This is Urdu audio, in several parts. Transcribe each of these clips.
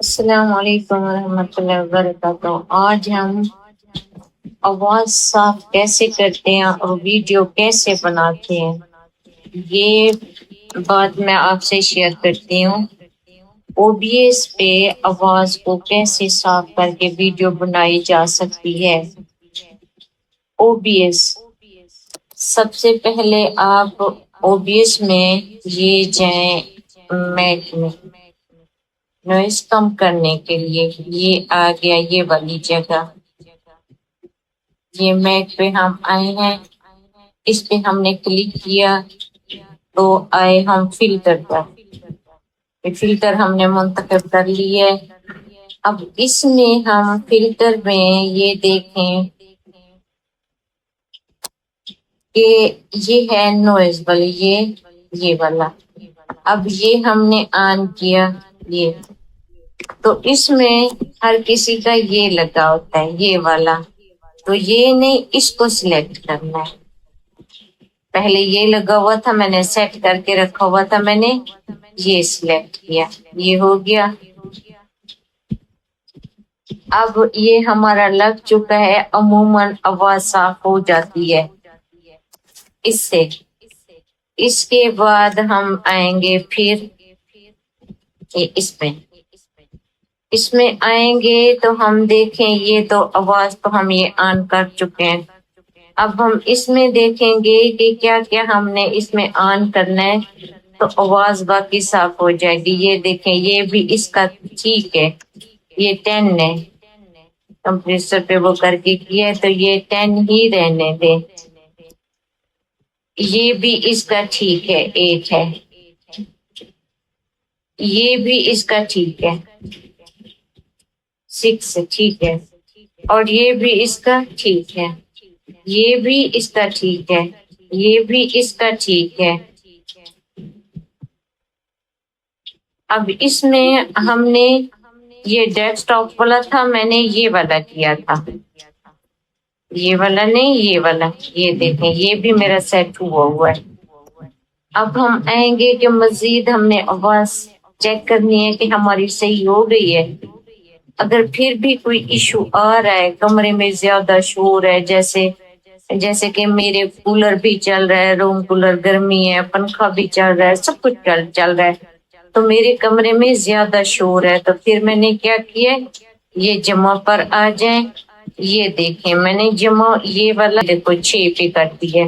السلام علیکم ورحمۃ اللہ وبرکاتہ۔ آج ہم آواز صاف کیسے کرتے ہیں اور ویڈیو کیسے بناتے ہیں، یہ بات میں آپ سے شیئر کرتی ہوں۔ OBS پہ آواز کو کیسے صاف کر کے ویڈیو بنائی جا سکتی ہے۔ OBS سب سے پہلے آپ OBS میں یہ جائیں، میک میں نوائز کم کرنے کے لیے یہ آ گیا، یہ والی جگہ، یہ میک پہ ہم آئے ہیں، اس پہ ہم نے کلک کیا تو آئے ہم فلٹر پر، فلٹر ہم نے منتخب کر لی ہے۔ اب اس میں ہم فلٹر میں یہ دیکھیں کہ یہ ہے نوائز والی، یہ والا، اب یہ ہم نے آن کیا، یہ تو اس میں ہر کسی کا یہ لگا ہوتا ہے، یہ والا، تو یہ نہیں، اس کو سلیکٹ کرنا ہے۔ پہلے یہ لگا ہوا تھا، میں نے سیٹ کر کے رکھا ہوا تھا، میں نے یہ سلیکٹ کیا، یہ ہو گیا۔ اب یہ ہمارا لگ چکا ہے، عموماً آواز صاف ہو جاتی ہے اس سے۔ اس کے بعد ہم آئیں گے پھر اس میں آئیں گے تو ہم دیکھیں، یہ تو آواز تو ہم یہ آن کر چکے ہیں۔ اب ہم اس میں دیکھیں گے کہ کیا کیا ہم نے اس میں آن کرنا ہے تو آواز باقی صاف ہو جائے گی۔ یہ دیکھیں، یہ بھی اس کا ٹھیک ہے، یہ 10 ہے، کمپریسر پہ وہ کر کے کیا ہے تو یہ 10 ہی رہنے دیں۔ یہ بھی اس کا ٹھیک ہے، 8 ہے، یہ بھی اس کا ٹھیک ہے، 6 ٹھیک ہے، اور یہ بھی اس کا ٹھیک ہے، یہ بھی اس کا ٹھیک ہے، یہ بھی اس کا ٹھیک ہے۔ اب اس میں ہم نے یہ ڈیسک ٹاپ والا تھا، میں نے یہ والا کیا تھا، یہ والا نہیں، یہ والا، یہ دیکھیں، یہ بھی میرا سیٹ ہوا ہے۔ اب ہم آئیں گے کہ مزید ہم نے آواز چیک کرنی ہے کہ ہماری صحیح ہو گئی ہے۔ اگر پھر بھی کوئی ایشو آ رہا ہے، کمرے میں زیادہ شور ہے، جیسے کہ میرے کولر بھی چل رہا ہے، روم کولر گرمی ہے، پنکھا بھی چل رہا ہے، سب کچھ چل رہا ہے، تو میرے کمرے میں زیادہ شور ہے، تو پھر میں نے کیا کیا، یہ جمع پر آ جائیں، یہ دیکھیں میں نے جمع، یہ والا دیکھو 6 پہ کر دیا۔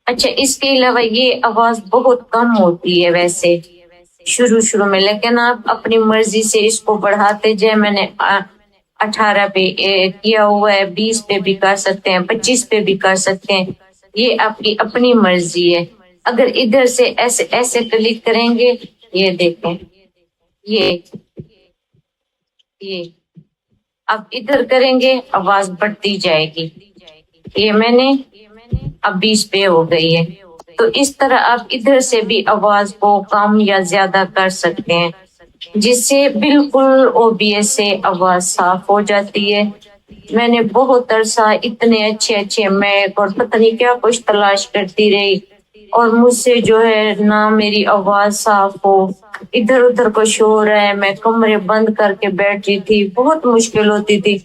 اچھا، اس کے علاوہ یہ آواز بہت کم ہوتی ہے ویسے شروع میں، لیکن آپ اپنی مرضی سے اس کو بڑھاتے جائیں۔ میں نے 18 پہ کیا ہوا ہے، 20 پہ بھی کر سکتے ہیں، 25 پہ بھی کر سکتے ہیں، یہ آپ کی اپنی مرضی ہے۔ اگر ادھر سے ایسے کلک کریں گے، یہ دیکھیں، یہ اب ادھر کریں گے آواز بڑھتی جائے گی، یہ میں نے اب 20 پہ ہو گئی ہے۔ تو اس طرح آپ ادھر سے بھی آواز کو کم یا زیادہ کر سکتے ہیں، جس سے بالکل OBS سے آواز صاف ہو جاتی ہے۔ میں نے بہت عرصہ اتنے اچھے میک اور پتہ نہیں کیا کچھ تلاش کرتی رہی، اور مجھ سے جو ہے نہ میری آواز صاف ہو، ادھر ادھر کو شور ہے، میں کمرے بند کر کے بیٹھی تھی، بہت مشکل ہوتی تھی،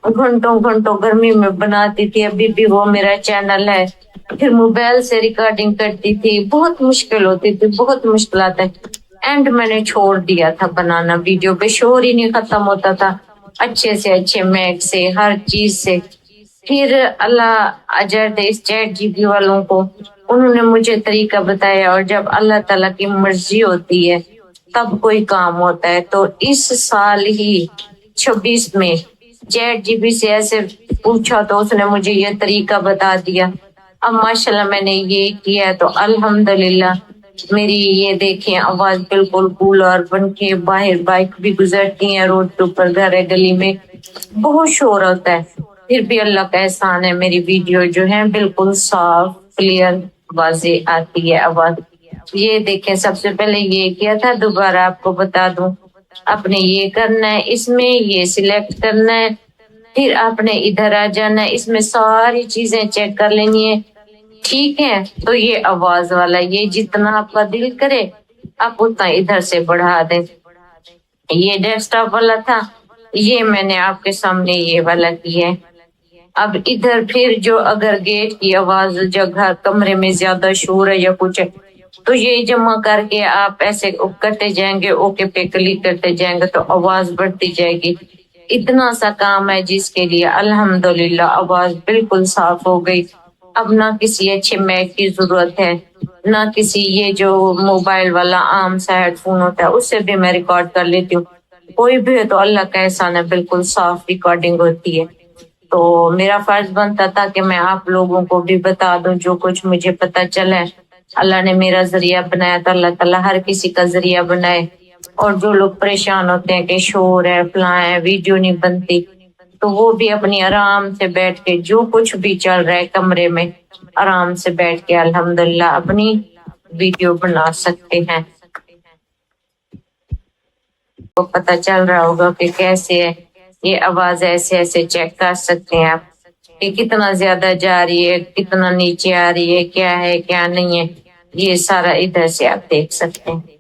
گھنٹوں گرمی میں بناتی تھی، ابھی بھی وہ میرا چینل ہے، پھر موبائل سے ریکارڈنگ کرتی تھی، بہت مشکل ہوتی تھی، بہت مشکلات ہے۔ اینڈ میں نے چھوڑ دیا تھا بنانا، ویڈیو پہ شور ہی نہیں ختم ہوتا تھا، اچھے سے اچھے میک سے، ہر چیز سے۔ پھر اللہ اجر دے اس ChatGPT والوں کو، انہوں نے مجھے طریقہ بتایا، اور جب اللہ تعالیٰ کی مرضی ہوتی ہے تب کوئی کام ہوتا ہے۔ تو اس سال ہی 26 میں ChatGPT سے ایسے پوچھا تو اس نے مجھے یہ طریقہ بتا دیا۔ اب ماشاءاللہ میں نے یہ کیا تو الحمدللہ میری یہ دیکھیں آواز بالکل کول اور بن کے، باہر بائک بھی گزرتی ہیں، روڈ کے اوپر، گھر ہے، گلی میں بہت شور ہوتا ہے، پھر بھی اللہ کا احسان ہے، میری ویڈیو جو ہے بالکل صاف کلیئر واضح آتی ہے آواز۔ یہ دیکھیں، سب سے پہلے یہ کیا تھا، دوبارہ آپ کو بتا دوں، آپ نے یہ کرنا ہے، اس میں یہ سلیکٹ کرنا ہے، پھر آپ نے ادھر آ جانا ہے، اس میں ساری چیزیں چیک کر لینی ہے، ٹھیک ہے؟ تو یہ آواز والا، یہ جتنا آپ کا دل کرے آپ اتنا ادھر سے بڑھا دیں، یہ ڈیسک ٹاپ والا تھا، یہ میں نے آپ کے سامنے یہ والا کیا ہے۔ اب ادھر پھر جو اگر گیٹ کی آواز جگہ کمرے میں زیادہ شور ہے یا کچھ ہے تو یہ جمع کر کے آپ ایسے کرتے جائیں گے، اوکے پہ کلک کرتے جائیں گے تو آواز بڑھتی جائے گی۔ اتنا سا کام ہے جس کے لیے الحمدللہ آواز بالکل صاف ہو گئی۔ اب نہ کسی اچھے میک کی ضرورت ہے، نہ کسی یہ جو موبائل والا عام سا ہیڈ فون ہوتا ہے اس سے بھی میں ریکارڈ کر لیتی ہوں۔ کوئی بھی ہے تو اللہ کا احسان ہے، بالکل صاف ریکارڈنگ ہوتی ہے۔ تو میرا فرض بنتا تھا کہ میں آپ لوگوں کو بھی بتا دوں جو کچھ مجھے پتا چلا ہے۔ اللہ نے میرا ذریعہ بنایا تو اللہ تعالیٰ ہر کسی کا ذریعہ بنائے۔ اور جو لوگ پریشان ہوتے ہیں کہ شور ہے فلاں ہے ویڈیو نہیں بنتی، تو وہ بھی اپنی آرام سے بیٹھ کے جو کچھ بھی چل رہا ہے کمرے میں آرام سے بیٹھ کے الحمدللہ اپنی ویڈیو بنا سکتے ہیں۔ کو پتہ چل رہا ہوگا کہ کیسے ہے یہ آواز، ایسے ایسے چیک کر سکتے ہیں آپ کہ کتنا زیادہ جا رہی ہے، کتنا نیچے آ رہی ہے، کیا ہے کیا نہیں ہے، یہ سارا ادھر سے آپ دیکھ سکتے ہیں۔